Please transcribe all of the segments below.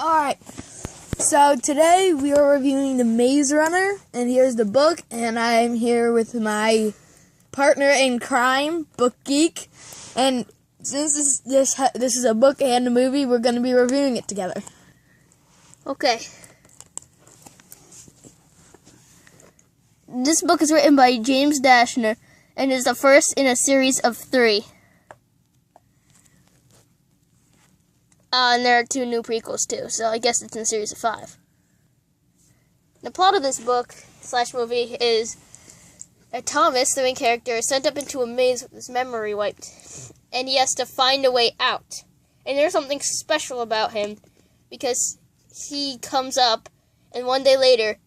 Alright, so today we are reviewing The Maze Runner, and here's the book, and I'm here with my partner in crime, Book Geek, and since this is a book and a movie, we're going to be reviewing it together. Okay. This book is written by James Dashner, and is the first in a series of 3. And there are 2 new prequels, too, so I guess it's in a series of 5. The plot of this book, / movie, is that Thomas, the main character, is sent up into a maze with his memory wiped, and he has to find a way out. And there's something special about him, because he comes up, and one day later,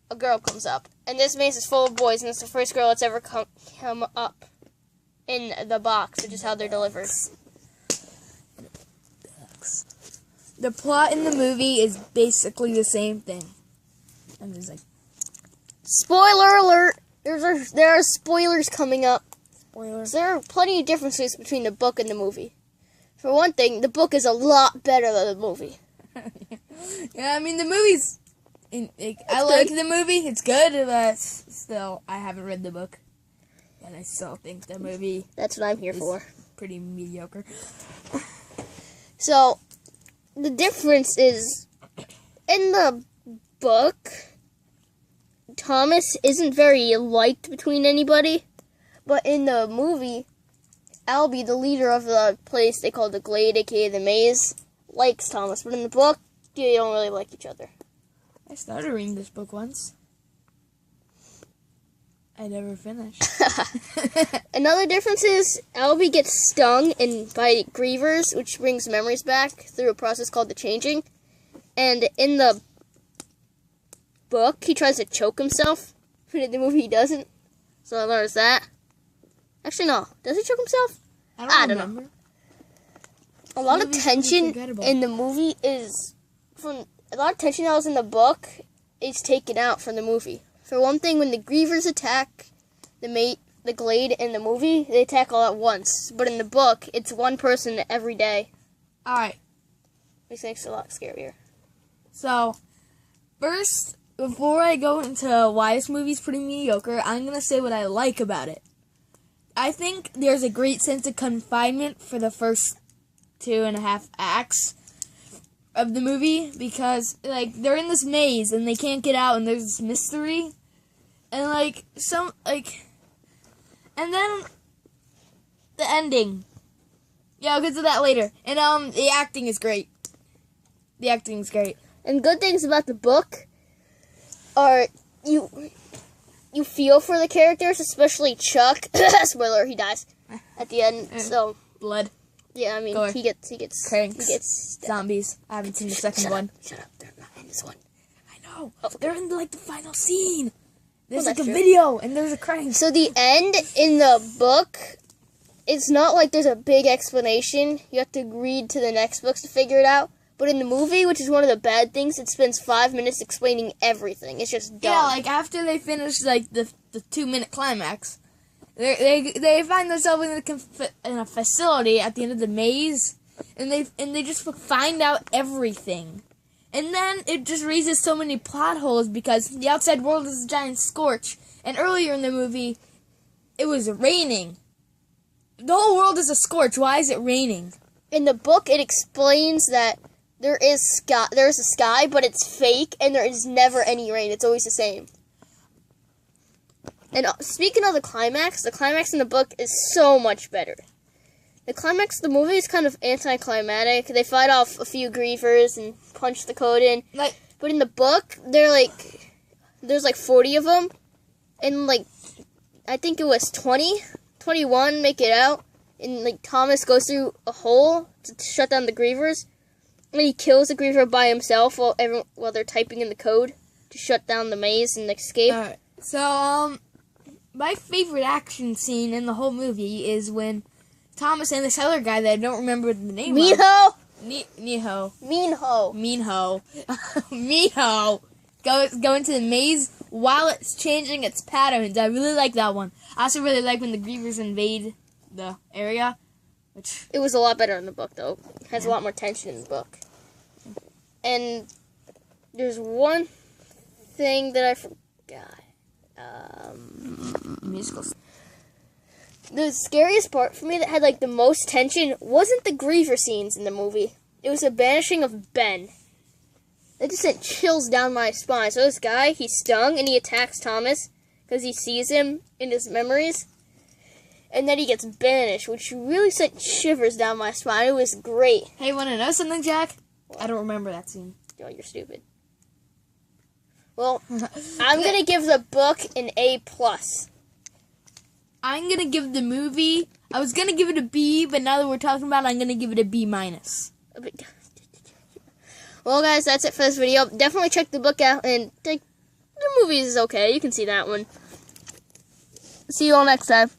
a girl comes up. And this maze is full of boys, and it's the first girl that's ever come up in the box, which is how they're delivered. The plot in the movie is basically the same thing. I'm just like, spoiler alert! There are spoilers coming up. spoilers. There are plenty of differences between the book and the movie. For one thing, the book is a lot better than the movie. Yeah, I mean, the movie's... I like the movie. It's good, but still, I haven't read the book. And I still think the movie... That's what I'm here for. Pretty mediocre. So, the difference is, in the book, Thomas isn't very liked between anybody. But in the movie, Albie, the leader of the place they call the Glade, aka the Maze, likes Thomas. But in the book, they don't really like each other. I started reading this book once. I never finished. Another difference is Albie gets stung by grievers, which brings memories back through a process called the changing. And in the book, he tries to choke himself. But in the movie, he doesn't. So there's that. Actually, no. Does he choke himself? I don't remember. A lot of tension in the movie is from... A lot of tension that was in the book is taken out from the movie. For one thing, when the grievers attack the Glade in the movie, they attack all at once. But in the book, it's one person every day. Alright. Which makes it a lot scarier. So, first, before I go into why this movie's pretty mediocre, I'm going to say what I like about it. I think there's a great sense of confinement for the first 2.5 acts of the movie, because, like, they're in this maze, and they can't get out, and there's this mystery, and, like, and then, the ending. Yeah, I'll get to that later. And, the acting is great. The acting is great. And good things about the book are, you feel for the characters, especially Chuck. Spoiler, he dies at the end, so. Blood. Yeah, I mean, he gets cranks. He gets zombies. I haven't seen the second one. Shut up, they're not in this one. I know. Oh, okay. They're in, like, the final scene. There's, Well, like, a true. video, and there's a crank. So the end in the book, it's not like there's a big explanation. You have to read to the next books to figure it out. But in the movie, which is one of the bad things, it spends 5 minutes explaining everything. It's just dumb. Yeah, like, after they finish, like, the 2-minute climax, they find themselves in a facility at the end of the maze, and they just find out everything. And then it just raises so many plot holes because the outside world is a giant scorch. And earlier in the movie, it was raining. The whole world is a scorch. Why is it raining? In the book, it explains that there's a sky, but it's fake, and there is never any rain. It's always the same. And speaking of the climax in the book is so much better. The climax of the movie is kind of anticlimactic. They fight off a few grievers and punch the code in. But in the book, there's like 40 of them. And like, I think it was 21 make it out. And like, Thomas goes through a hole to shut down the grievers. And he kills the griever by himself while they're typing in the code to shut down the maze and escape. Alright, so, my favorite action scene in the whole movie is when Thomas and this other guy that I don't remember the name Minho! Minho go into the maze while it's changing its patterns. I really like that one. I also really like when the grievers invade the area. It was a lot better in the book, though. It has a lot more tension in the book. And there's one thing that I forgot. Musicals. The scariest part for me that had like the most tension wasn't the griever scenes in the movie. It was the banishing of Ben. It just sent chills down my spine. So this guy, he's stung and he attacks Thomas because he sees him in his memories. And then he gets banished, which really sent shivers down my spine. It was great. Hey, want to know something, Jack? What? I don't remember that scene. Oh, you're stupid. Well, I'm going to give the book an A+. I'm going to give the movie... I was going to give it a B, but now that we're talking about it, I'm going to give it a B-. Well, guys, that's it for this video. Definitely check the book out, and the movie is okay. You can see that one. See you all next time.